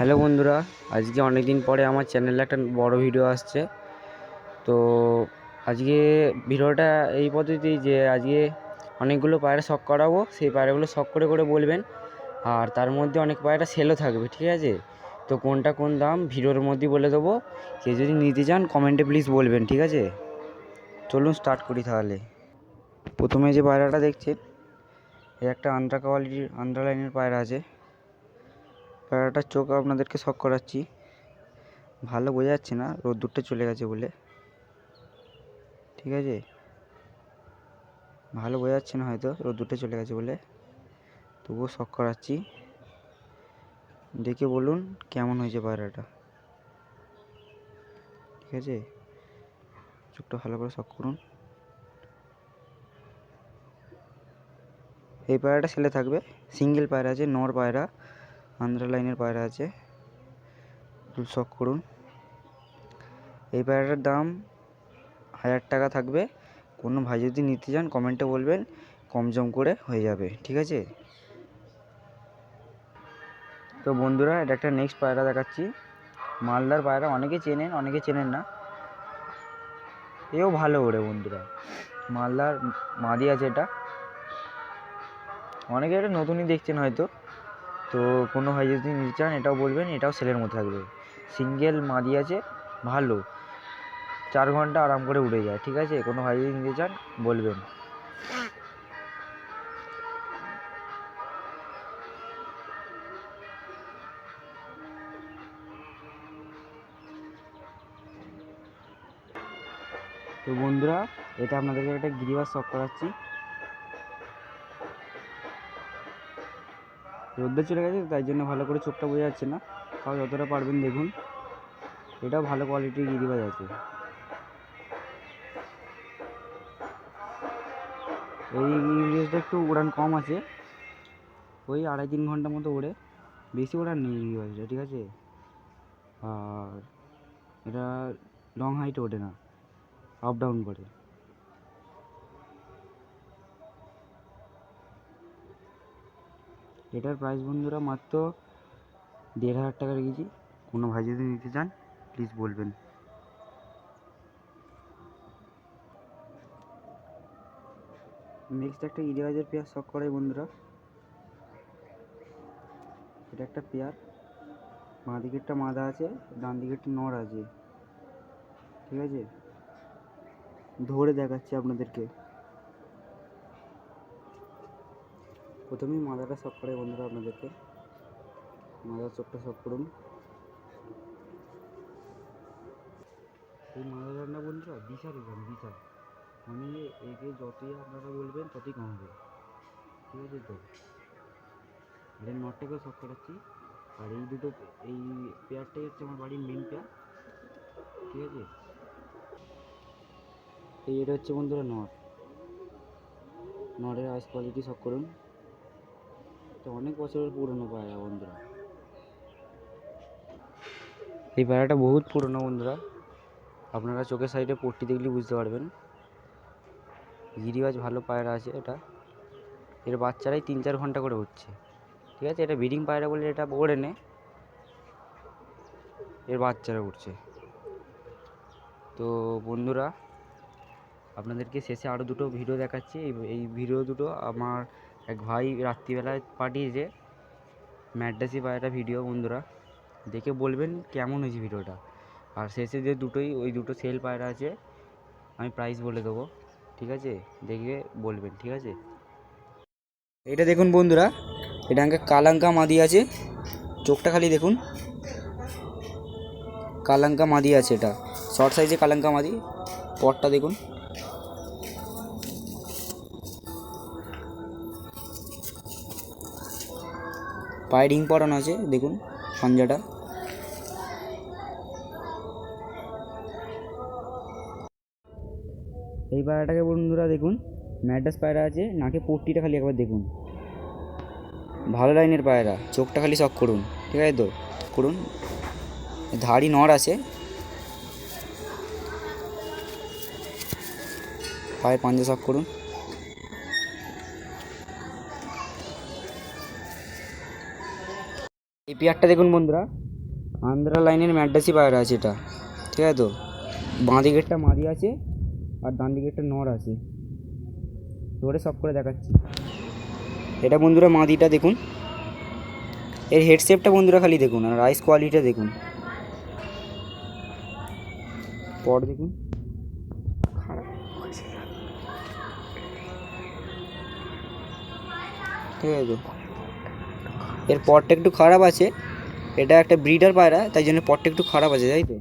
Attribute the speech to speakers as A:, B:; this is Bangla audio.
A: হ্যালো বন্ধুরা, আজকে অনেক দিন পরে আমার চ্যানেলে একটা বড় ভিডিও আসছে। তো আজকে ভিডিওটা এই পদ্ধতি যে আজকে অনেকগুলো পায়রা শখ করাবো, সেই পায়রাগুলো শখ করে করে বলবেন। আর তার মধ্যে অনেক পায়রা সেলও থাকবে, ঠিক আছে? তো কোনটা কোন দাম ভিডিওর মধ্যে বলে দেবো। কেউ যদি নিতে চান কমেন্টে প্লিজ বলবেন, ঠিক আছে? চলুন স্টার্ট করি তাহলে। প্রথমে যে পায়রাটা দেখছেন, এই একটা আন্ড্রা লাইনের পায়রা আছে। পায়রাটার চোখ আপনাদেরকে শখ করাচ্ছি। ভালো বোঝা যাচ্ছে না, রোদ্দুরটা চলে গেছে বলে, ঠিক আছে? ভালো বোঝা যাচ্ছে না হয়তো রোদ্দুরটা চলে গেছে বলে, তবুও শখ করাচ্ছি। দেখে বলুন কেমন হয়েছে পায়রাটা, ঠিক আছে? চোখটা ভালো করে শখ করুন। এই পায়রাটা সেলে থাকবে, সিঙ্গেল পায়রা আছে, নর পায়রা, আন্ধ্রা লাইনের পায়রা আছে। শখ করুন। এই পায়রাটার দাম 1000 টাকা থাকবে। কোনো ভাই যদি নিতে চান কমেন্টে বলবেন, কম জম করে হয়ে যাবে, ঠিক আছে? তো বন্ধুরা, এটা একটা নেক্সট পায়রা দেখাচ্ছি। মালদার পায়রা, অনেকে চেনেন অনেকে চেনেন না। এও ভালো ওড়ে বন্ধুরা, মালদার মাদি আছে এটা। অনেকে এটা নতুনই দেখছেন হয়তো। তো কোনো ভাই যদি নিতে চান এটাও বলবেন, এটাও সেলের মধ্যে থাকবে। সিঙ্গেল মাদি আছে, ভালো, 4 ঘন্টা আরাম করে উড়ে যায়, ঠিক আছে? কোনো ভাই যদি নিতে চান বলবেন। তো বন্ধুরা, এটা আপনাদেরকে একটা গিরিবাজ শখ করাচ্ছি। রোদ্দুর চলে গেছে তাই জন্য ভালো করে চোখটা বোঝা যাচ্ছে না, তাও যতটা পারবেন দেখুন। এটাও ভালো কোয়ালিটির গিরিবাজ আছে। এই গিরিবাজটা একটু উড়ান কম আছে, ওই 2.5-3 ঘন্টা মতো ওড়ে, বেশি ওড়ান নেই গিরিবাজটা, ঠিক আছে? আর এটা লং হাইটে ওঠে না, আপ ডাউন করে। এটার প্রাইস বন্ধুরা মাত্র 1500 টাকা রেখেছি। কোনো ভাই যদি নিতে চান প্লিজ বলবেন। নেক্সট একটা গিরিবাজের পেয়ার শখ করাই বন্ধুরা। এটা একটা পেয়ার, বাঁ দিকেরটা মাদা আছে, ডান দিকেরটা নর আছে, ঠিক আছে? ধরে দেখাচ্ছি আপনাদেরকে। প্রথমেই মাদাটা শখ করাই বন্ধুরা আপনাদেরকে। মাদার চোখটা শখ করুন। এই মাদার না বন্ধুরা বিশাল ওজন, বিশাল। মানে একে যতই আপনারা বলবেন ততই কম হবে, ঠিক আছে? তো এর নটটাকেও শখ করাচ্ছি। আর এই দুটো, এই পেয়ারটাই হচ্ছে আমার বাড়ির মেন পেয়ার, ঠিক আছে? এটা হচ্ছে বন্ধুরা নর, নরের আইস কোয়ালিটি শখ করুন। এটা অনেক বছরের পুরনো পায়রা বন্ধুরা, এই পায়রাটা বহুত পুরনো বন্ধুরা। আপনারা চোখের সাইডে পট্টি দেখলে বুঝতে পারবেন। গিরিবাজ ভালো পায়রা আছে এটা। এর বাচ্চারাই 3-4 ঘন্টা করে উঠছে, ঠিক আছে? এটা ব্রিডিং পায়রা বলে এটা ওড়ে নে, এর বাচ্চারা উঠছে। তো বন্ধুরা, আপনাদেরকে শেষে আরও দুটো ভিডিও দেখাচ্ছি। এই ভিডিও দুটো আমার এক ভাই রাত্রিবেলায় পাঠিয়েছে, ম্যাড্রাসি পায়রা ভিডিও। বন্ধুরা দেখে বলবেন কেমন হয়েছে ভিডিওটা। আর শেষে যে ওই দুটো সেল পায়রা আছে, আমি প্রাইস বলে দেবো, ঠিক আছে? দেখে বলবেন, ঠিক আছে? এটা দেখুন বন্ধুরা, এটা আমাকে কালাঙ্কা মাদি আছে, চোখটা খালি দেখুন। কালাঙ্কা মাদি আছে, এটা শর্ট সাইজে কালাঙ্কা মাদি। পটটা দেখুন, পায়ে রিং পরানো আছে, দেখুন পাঞ্জাটা। এই পায়রাটাকে বন্ধুরা দেখুন, ম্যাড্রাস পায়রা আছে, নাকে পট্টিটা খালি একবার দেখুন। ভালো লাইনের পায়রা, চোখটা খালি শখ করুন, ঠিক আছে? তো করুন। ধাড়ি নর আছে, পায়ে পাঞ্জা শখ করুন। এই পেয়ারটা দেখুন বন্ধুরা, আন্ধ্রা লাইনের ম্যাড্রাসি পায়রা আছে এটা, ঠিক আছে তো। বাঁ দিকেরটা মাদি আছে আর ডান দিকেরটা নর আছে। ধরে সব করে দেখাচ্ছি। এটা বন্ধুরা মাদিটা দেখুন, এর হেড শেপটা বন্ধুরা খালি দেখুন, আর আইস কোয়ালিটিটা দেখুন, পর দেখুন, ঠিক আছে তো। এর পরটা একটু খারাপ আছে, এটা একটা ব্রিডার পায়রা, তাই জন্য পরটা একটু খারাপ আছে, তাই তো।